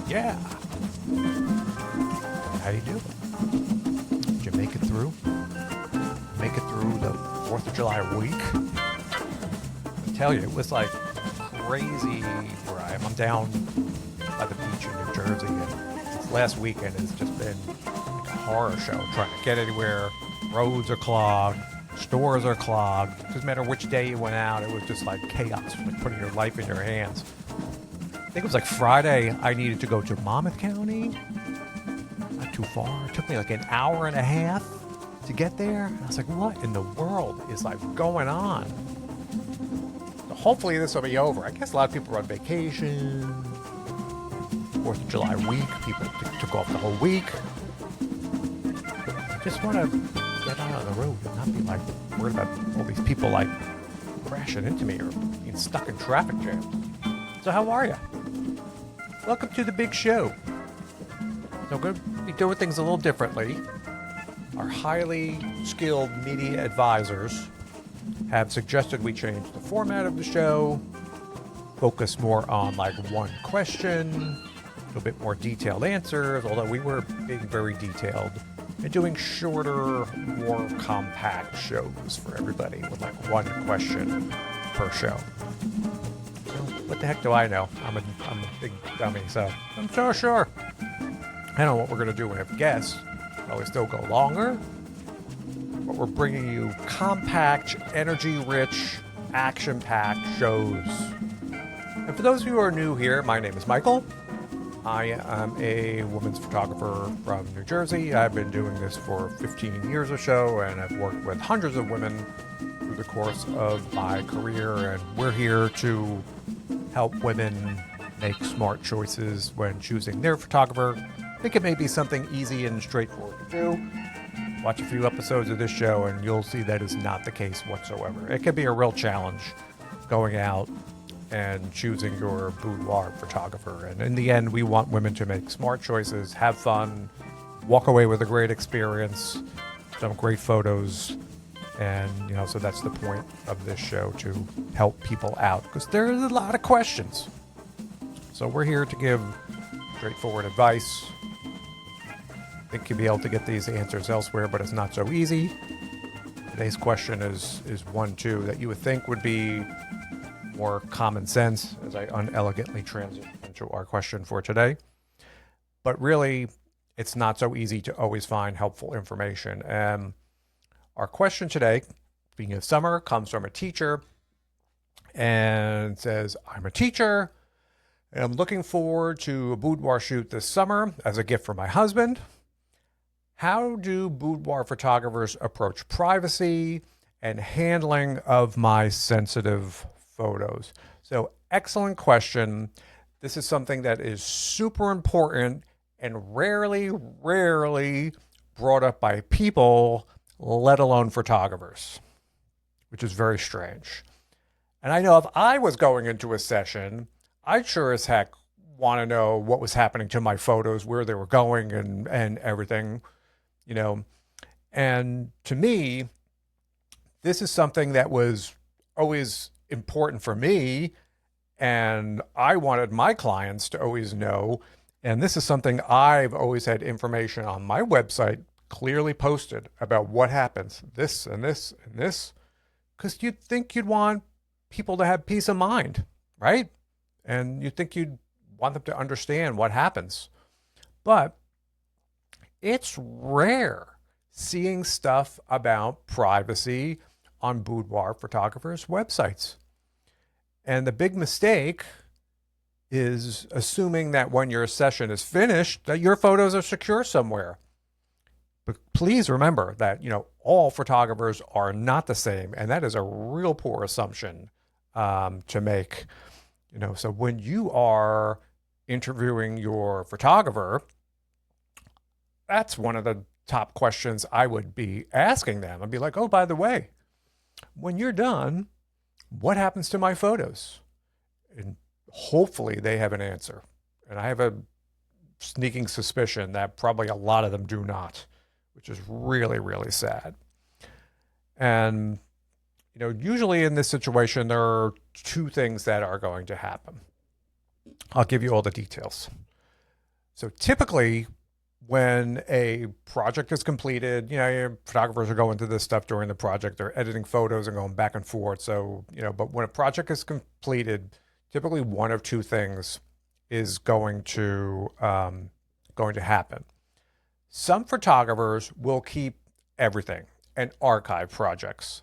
Yeah. How you doing? Did you make it through? Make it through the 4th of July week? I tell you, it was like crazy where I am. I'm down by the beach in New Jersey, and this last weekend has just been like a horror show trying to get anywhere. Roads are clogged, stores are clogged. Doesn't matter which day you went out, it was just like chaos, like putting your life in your hands. I think it was like Friday, I needed to go to Monmouth County. Not too far. It took me like an hour and a half to get there. And I was like, what in the world is like going on? So hopefully this will be over. I guess a lot of people are on vacation. 4th of July week. People took off the whole week. I just want to get out on the road and not be like worried about all these people like crashing into me or being stuck in traffic jams. So how are you? Welcome to the big show. So we're going to be doing things a little differently. Our highly skilled media advisors have suggested we change the format of the show, focus more on like one question, a little bit more detailed answers, although we were being very detailed, and doing shorter, more compact shows for everybody with like one question per show. What the heck do I know? I'm a big dummy, so I'm so sure. I don't know what we're going to do when we have guests. Will we still go longer? But we're bringing you compact, energy-rich, action-packed shows. And for those of you who are new here, my name is Michael. I am a women's photographer from New Jersey. I've been doing this for 15 years or so, and I've worked with hundreds of women through the course of my career, and we're here to help women make smart choices when choosing their photographer. I think it may be something easy and straightforward to do. Watch a few episodes of this show and you'll see that is not the case whatsoever. It can be a real challenge going out and choosing your boudoir photographer. And in the end, we want women to make smart choices, have fun, walk away with a great experience, some great photos. And, so that's the point of this show, to help people out, because there's a lot of questions. So we're here to give straightforward advice. I think you'll be able to get these answers elsewhere, but it's not so easy. Today's question is one, too, that you would think would be more common sense, as I unelegantly transition into our question for today. But really, it's not so easy to always find helpful information. And our question today, being of summer, comes from a teacher and says, I'm a teacher and I'm looking forward to a boudoir shoot this summer as a gift for my husband. How do boudoir photographers approach privacy and handling of my sensitive photos? So, excellent question. This is something that is super important and rarely brought up by people, let alone photographers, which is very strange. And I know if I was going into a session, I'd sure as heck want to know what was happening to my photos, where they were going and everything, And to me, this is something that was always important for me, and I wanted my clients to always know. And this is something I've always had information on my website clearly posted about what happens, this and this and this, because you'd think you'd want people to have peace of mind, right? And you'd think you'd want them to understand what happens. But it's rare seeing stuff about privacy on boudoir photographers' websites. And the big mistake is assuming that when your session is finished, that your photos are secure somewhere. But please remember that, all photographers are not the same. And that is a real poor assumption to make. So when you are interviewing your photographer, that's one of the top questions I would be asking them. I'd be like, oh, by the way, when you're done, what happens to my photos? And hopefully they have an answer. And I have a sneaking suspicion that probably a lot of them do not, which is really, really sad. And, usually in this situation, there are two things that are going to happen. I'll give you all the details. So typically, when a project is completed, your photographers are going through this stuff during the project. They're editing photos and going back and forth. So, but when a project is completed, typically one of two things is going to happen. Some photographers will keep everything and archive projects.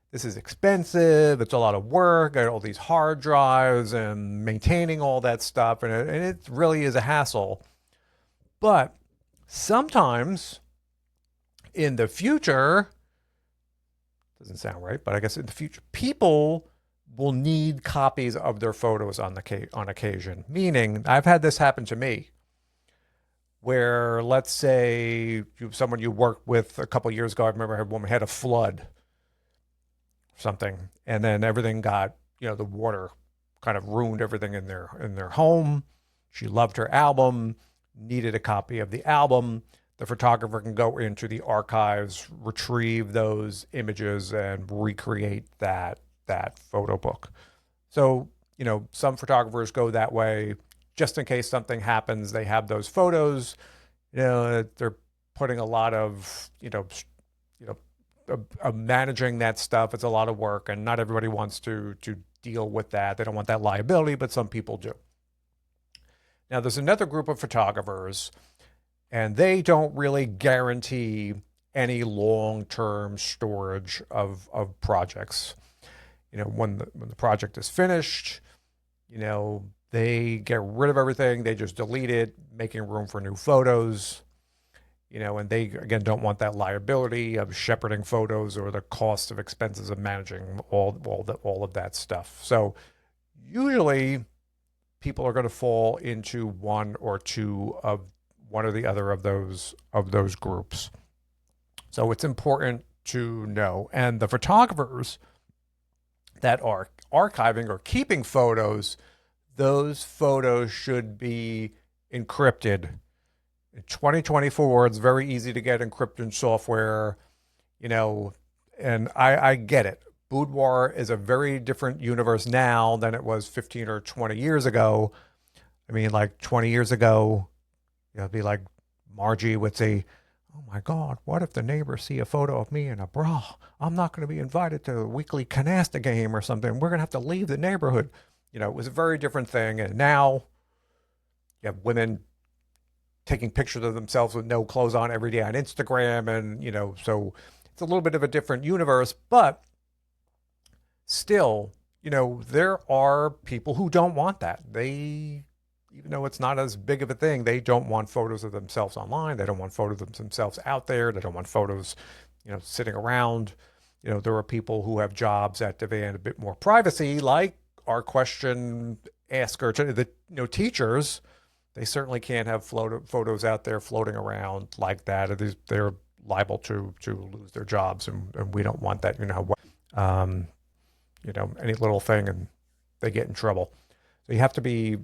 This is expensive. It's a lot of work, and all these hard drives and maintaining all that stuff. And it really is a hassle. But sometimes in the future, doesn't sound right, but I guess in the future, people will need copies of their photos on occasion. Meaning, I've had this happen to me, where let's say someone you worked with a couple years ago, I remember a woman had a flood, something, and then everything got, the water kind of ruined everything in their home. She loved her album, needed a copy of the album. The photographer can go into the archives, retrieve those images, and recreate that photo book. So, some photographers go that way just in case something happens. They have those photos. They're putting a lot of, managing that stuff. It's a lot of work, and not everybody wants to deal with that. They don't want that liability, but some people do. Now, there's another group of photographers, and they don't really guarantee any long-term storage of projects. When the project is finished, they get rid of everything. They just delete it, making room for new photos. And they, again, don't want that liability of shepherding photos or the cost of expenses of managing all of that stuff. So usually people are going to fall into one or the other of those groups. So it's important to know. And the photographers that are archiving or keeping photos, those photos should be encrypted. In 2024, it's very easy to get encryption software, and I get it. Boudoir is a very different universe now than it was 15 or 20 years ago. I mean, like 20 years ago, it'd be like Margie would say, "Oh my God, what if the neighbors see a photo of me in a bra? I'm not going to be invited to a weekly canasta game or something. We're going to have to leave the neighborhood." It was a very different thing. And now you have women taking pictures of themselves with no clothes on every day on Instagram. And, so it's a little bit of a different universe, but still, there are people who don't want that. Even though it's not as big of a thing, they don't want photos of themselves online. They don't want photos of themselves out there. They don't want photos, sitting around. There are people who have jobs that demand a bit more privacy, like our question asker, teachers. They certainly can't have photos out there floating around like that. They're liable to lose their jobs, and we don't want that. Any little thing and they get in trouble. So you have to be,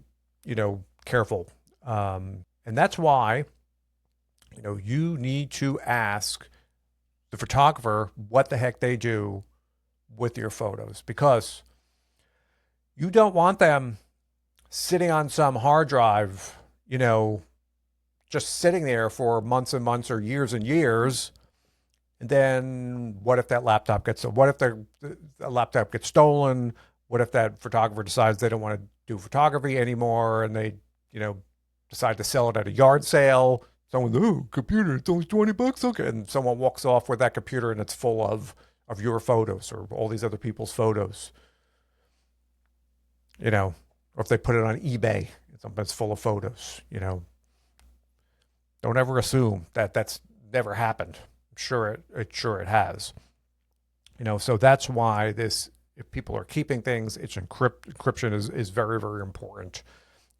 careful. And that's why, you need to ask the photographer what the heck they do with your photos, because you don't want them sitting on some hard drive, just sitting there for months and months or years and years. And then what if that laptop what if the laptop gets stolen? What if that photographer decides they don't want to do photography anymore, and they, decide to sell it at a yard sale? Someone, computer, it's only $20. Okay. And someone walks off with that computer and it's full of your photos or all these other people's photos. Or if they put it on eBay, something's full of photos, Don't ever assume that that's never happened. I'm sure it has. So that's why if people are keeping things, encryption is very, very important,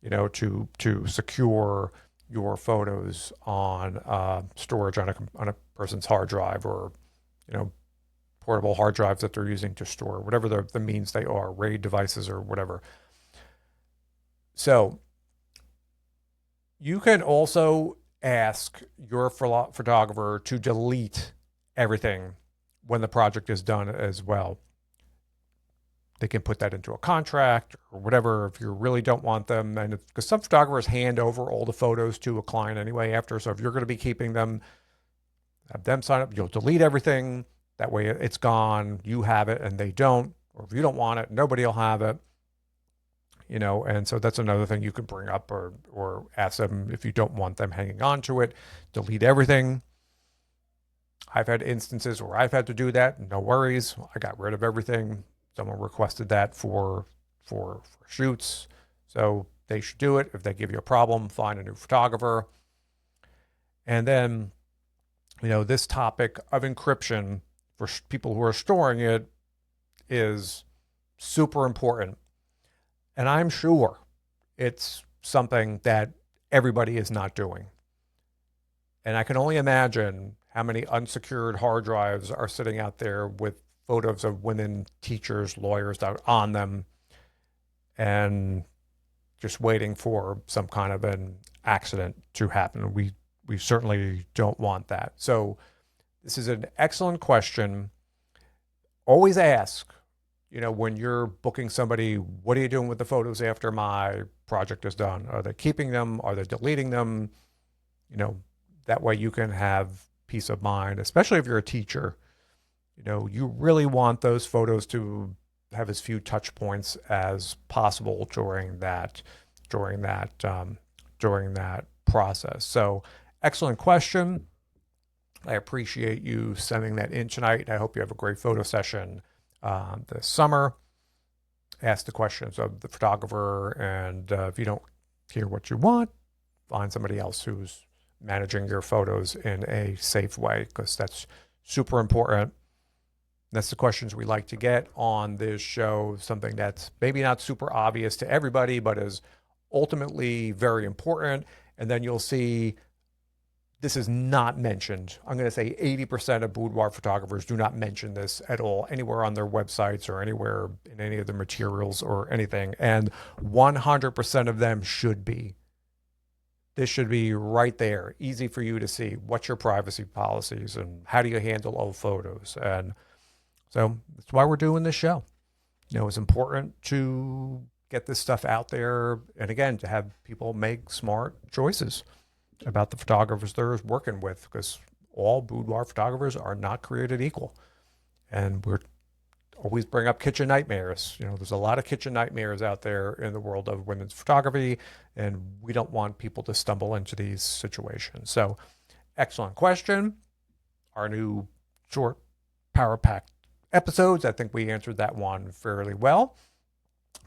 to secure your photos on storage on a person's hard drive, or, portable hard drives that they're using to store whatever the means they are, RAID devices or whatever. So you can also ask your photographer to delete everything when the project is done as well. they can put that into a contract or whatever if you really don't want them. And because some photographers hand over all the photos to a client anyway after. So if you're going to be keeping them, have them sign up. You'll delete everything. That way it's gone. You have it and they don't. Or if you don't want it, nobody will have it. And so that's another thing you can bring up or ask them if you don't want them hanging on to it. Delete everything. I've had instances where I've had to do that. No worries. I got rid of everything. Someone requested that for shoots. So they should do it. If they give you a problem, find a new photographer. And then, this topic of encryption for people who are storing it is super important. And I'm sure it's something that everybody is not doing. And I can only imagine how many unsecured hard drives are sitting out there with photos of women, teachers, lawyers on them, and just waiting for some kind of an accident to happen. We certainly don't want that. So this is an excellent question. Always ask, when you're booking somebody, what are you doing with the photos after my project is done? Are they keeping them? Are they deleting them? That way you can have peace of mind, especially if you're a teacher. You really want those photos to have as few touch points as possible during that process. So excellent question. I appreciate you sending that in tonight. I hope you have a great photo session this summer. Ask the questions of the photographer, and if you don't hear what you want, find somebody else who's managing your photos in a safe way, because that's super important. That's the questions we like to get on this show, something that's maybe not super obvious to everybody, but is ultimately very important. And then you'll see this is not mentioned. I'm going to say 80% of boudoir photographers do not mention this at all, anywhere on their websites or anywhere in any of the materials or anything. And 100% of them should be. This should be right there, easy for you to see. What's your privacy policies and how do you handle old photos? And so that's why we're doing this show. It's important to get this stuff out there. And again, to have people make smart choices about the photographers they're working with, because all boudoir photographers are not created equal. And we're always bring up kitchen nightmares. There's a lot of kitchen nightmares out there in the world of women's photography, and we don't want people to stumble into these situations. So excellent question. Our new short power-packed episodes, I think we answered that one fairly well.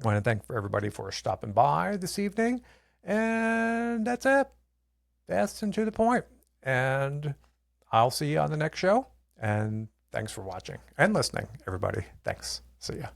I want to thank everybody for stopping by this evening. And that's it. Fast and to the point. And I'll see you on the next show. And thanks for watching and listening, everybody. Thanks. See ya.